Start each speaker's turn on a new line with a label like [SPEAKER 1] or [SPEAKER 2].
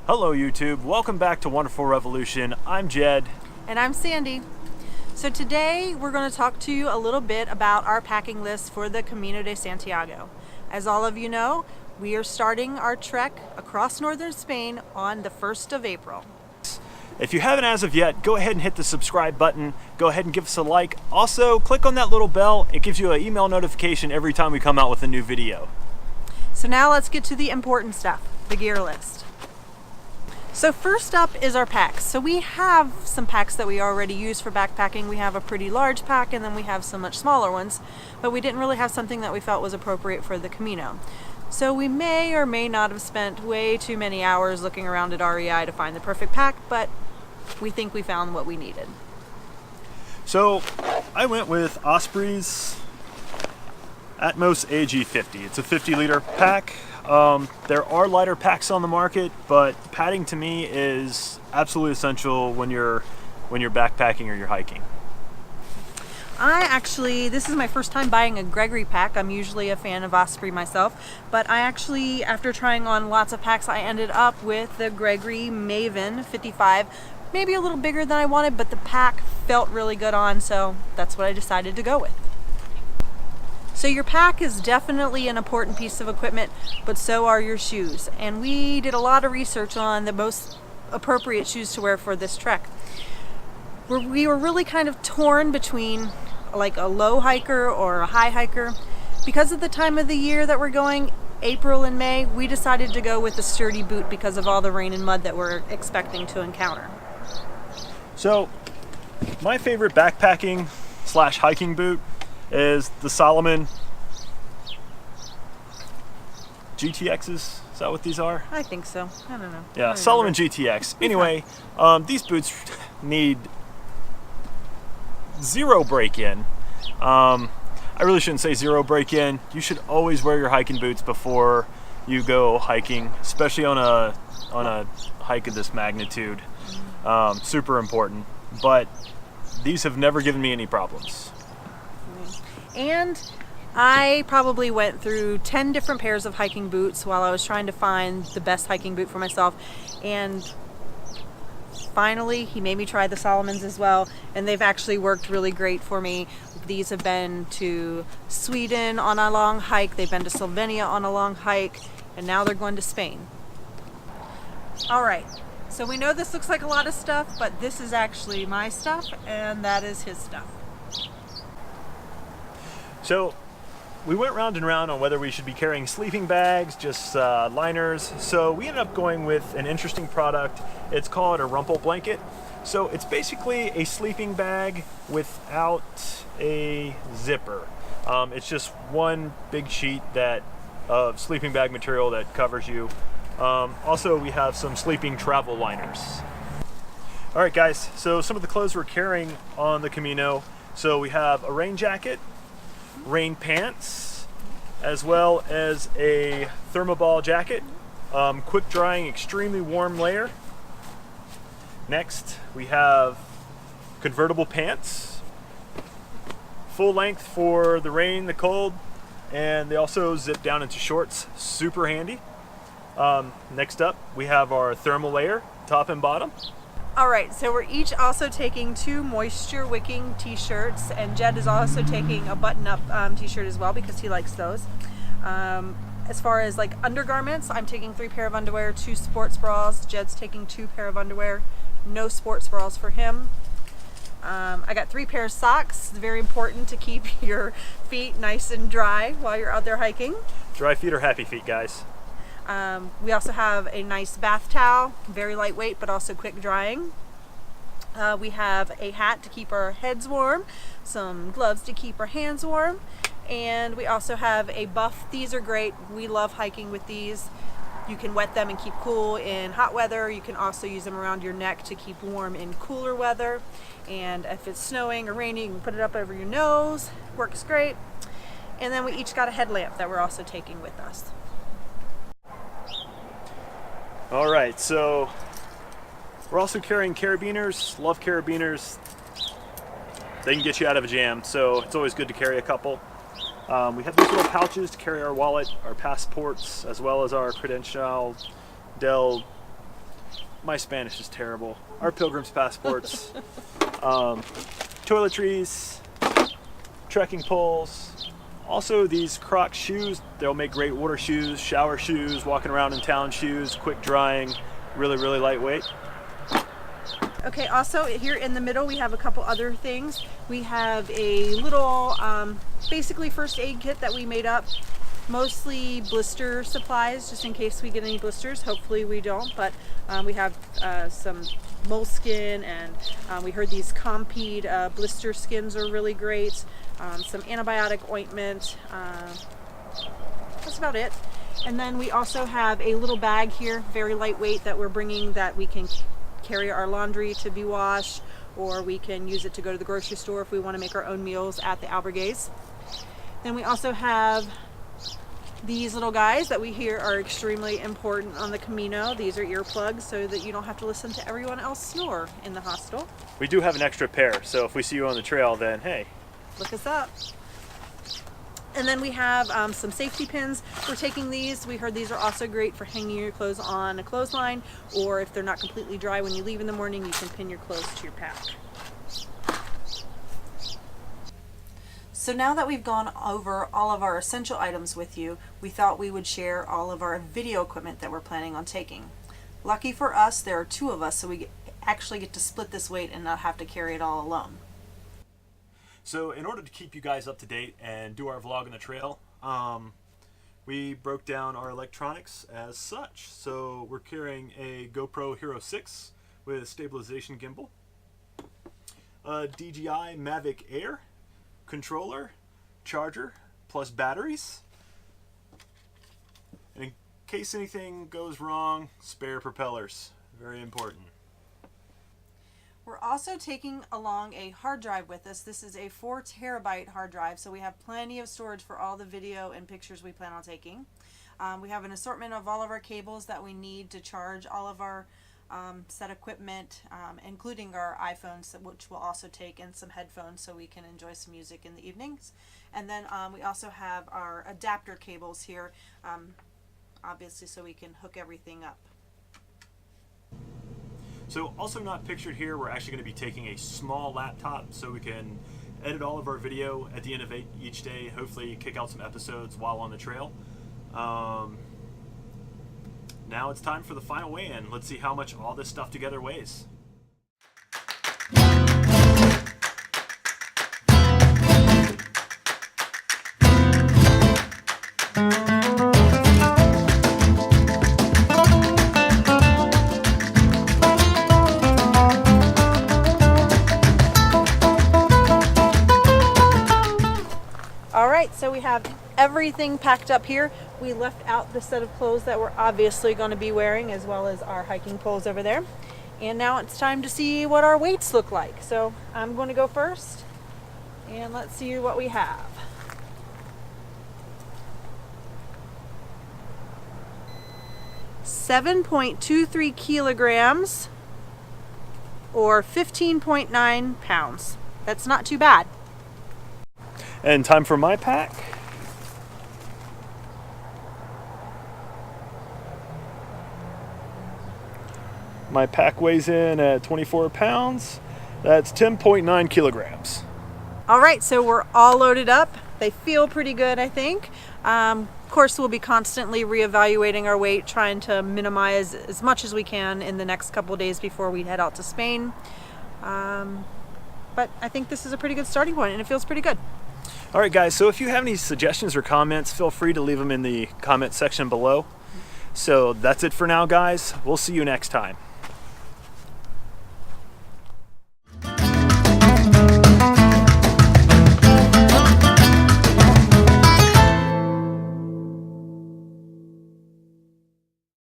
[SPEAKER 1] Hello YouTube, welcome back to Wonderful Revolution. I'm Jed.
[SPEAKER 2] And I'm Sandy. So today we're going to talk to you a little bit about our packing list for the Camino de Santiago. As all of you know, we are starting our trek across northern Spain on the 1st of April.
[SPEAKER 1] If you haven't as of yet, go ahead and hit the subscribe button. Go ahead and give us a like. Also, click on that little bell. It gives you an email notification every time we come out with a new video.
[SPEAKER 2] So now let's get to the important stuff, the gear list. So first up is our packs. So we have some packs that we already use for backpacking. We have a pretty large pack and then we have some much smaller ones, but we didn't really have something that we felt was appropriate for the Camino. So we may or may not have spent way too many hours looking around at REI to find the perfect pack, but we think we found what we needed.
[SPEAKER 1] So I went with Osprey's Atmos AG50. It's a 50-liter pack. There are lighter packs on the market, but padding to me is absolutely essential when you're backpacking or you're hiking.
[SPEAKER 2] This is my first time buying a Gregory pack. I'm usually a fan of Osprey myself, but after trying on lots of packs, I ended up with the Gregory Maven 55. Maybe a little bigger than I wanted, but the pack felt really good on, so that's what I decided to go with. So your pack is definitely an important piece of equipment, but so are your shoes. And we did a lot of research on the most appropriate shoes to wear for this trek. We were really kind of torn between like a low hiker or a high hiker. Because of the time of the year that we're going, April and May, we decided to go with a sturdy boot because of all the rain and mud that we're expecting to encounter.
[SPEAKER 1] So my favorite backpacking / hiking boot is the Salomon GTXs. Is that what these are?
[SPEAKER 2] I think so. I don't know.
[SPEAKER 1] Yeah, Salomon GTX. Anyway, these boots need zero break-in. I really shouldn't say zero break-in. You should always wear your hiking boots before you go hiking, especially on a hike of this magnitude. Super important. But these have never given me any problems.
[SPEAKER 2] And I probably went through 10 different pairs of hiking boots while I was trying to find the best hiking boot for myself. And finally, he made me try the Salomons as well, and they've actually worked really great for me. These have been to Sweden on a long hike, they've been to Slovenia on a long hike, and now they're going to Spain. All right, so we know this looks like a lot of stuff, but this is actually my stuff, and that is his stuff.
[SPEAKER 1] So we went round and round on whether we should be carrying sleeping bags, just liners. So we ended up going with an interesting product. It's called a rumple blanket. So it's basically a sleeping bag without a zipper. It's just one big sheet of sleeping bag material that covers you. Also, we have some sleeping travel liners. All right, guys, so some of the clothes we're carrying on the Camino. So we have a rain jacket, rain pants, as well as a thermoball jacket, quick drying, extremely warm layer. Next, we have convertible pants, full length for the rain, the cold, and they also zip down into shorts, super handy. Next up, we have our thermal layer, top and bottom.
[SPEAKER 2] All right, so we're each also taking 2 moisture wicking t-shirts, and Jed is also taking a button-up t-shirt as well because he likes those. As far as like undergarments, I'm taking 3 pair of underwear, 2 sports bras. Jed's taking 2 pair of underwear, no sports bras for him. I got 3 pairs of socks. It's very important to keep your feet nice and dry while you're out there hiking.
[SPEAKER 1] Dry feet are happy feet, guys.
[SPEAKER 2] We also have a nice bath towel, very lightweight but also quick drying. We have a hat to keep our heads warm, some gloves to keep our hands warm, and we also have a buff. These are great. We love hiking with these. You can wet them and keep cool in hot weather. You can also use them around your neck to keep warm in cooler weather. And if it's snowing or raining, you can put it up over your nose. Works great. And then we each got a headlamp that we're also taking with us.
[SPEAKER 1] All right, so we're also carrying carabiners. Love carabiners. They can get you out of a jam, so it's always good to carry a couple. We have these little pouches to carry our wallet, our passports, as well as our credential Dell My Spanish is terrible. Our pilgrim's passports, toiletries, trekking poles. Also these Crocs shoes, they'll make great water shoes, shower shoes, walking around in town shoes, quick drying, really, really lightweight.
[SPEAKER 2] Okay, also here in the middle we have a couple other things. We have a little basically first aid kit that we made up, mostly blister supplies just in case we get any blisters. Hopefully we don't, but we have some moleskin, and we heard these Compeed blister skins are really great, some antibiotic ointment. That's about it. And then we also have a little bag here, very lightweight, that we're bringing that we can carry our laundry to be washed, or we can use it to go to the grocery store if we want to make our own meals at the albergues. Then we also have these little guys that we hear are extremely important on the Camino. These are earplugs so that you don't have to listen to everyone else snore in the hostel.
[SPEAKER 1] We do have an extra pair, so if we see you on the trail, then hey,
[SPEAKER 2] look us up. And then we have some safety pins. We're taking these. We heard these are also great for hanging your clothes on a clothesline, or if they're not completely dry when you leave in the morning, you can pin your clothes to your pack. So now that we've gone over all of our essential items with you, we thought we would share all of our video equipment that we're planning on taking. Lucky for us, there are two of us, so we actually get to split this weight and not have to carry it all alone.
[SPEAKER 1] So in order to keep you guys up to date and do our vlog on the trail, we broke down our electronics as such. So we're carrying a GoPro Hero 6 with stabilization gimbal, a DJI Mavic Air controller, charger, plus batteries. And in case anything goes wrong, spare propellers. Very important.
[SPEAKER 2] We're also taking along a hard drive with us. This is a 4 terabyte hard drive, so we have plenty of storage for all the video and pictures we plan on taking. We have an assortment of all of our cables that we need to charge all of our set equipment, including our iPhones, which we'll also take, and some headphones so we can enjoy some music in the evenings. And then we also have our adapter cables here, obviously, so we can hook everything up.
[SPEAKER 1] So also not pictured here, we're actually going to be taking a small laptop so we can edit all of our video at the end of each day, hopefully kick out some episodes while on the trail. Now it's time for the final weigh-in. Let's see how much all this stuff together weighs.
[SPEAKER 2] Alright, so we have everything packed up here. We left out the set of clothes that we're obviously going to be wearing, as well as our hiking poles over there. And now it's time to see what our weights look like. So I'm going to go first, and let's see what we have. .23 kilograms, or 15.9 pounds. That's not too bad.
[SPEAKER 1] And time for my pack. My pack weighs in at 24 pounds. That's 10.9 kilograms.
[SPEAKER 2] All right, so we're all loaded up. They feel pretty good, I think. Of course, we'll be constantly reevaluating our weight, trying to minimize as much as we can in the next couple of days before we head out to Spain. But I think this is a pretty good starting point, and it feels pretty good.
[SPEAKER 1] All right, guys, so if you have any suggestions or comments, feel free to leave them in the comment section below. So that's it for now, guys. We'll see you next time.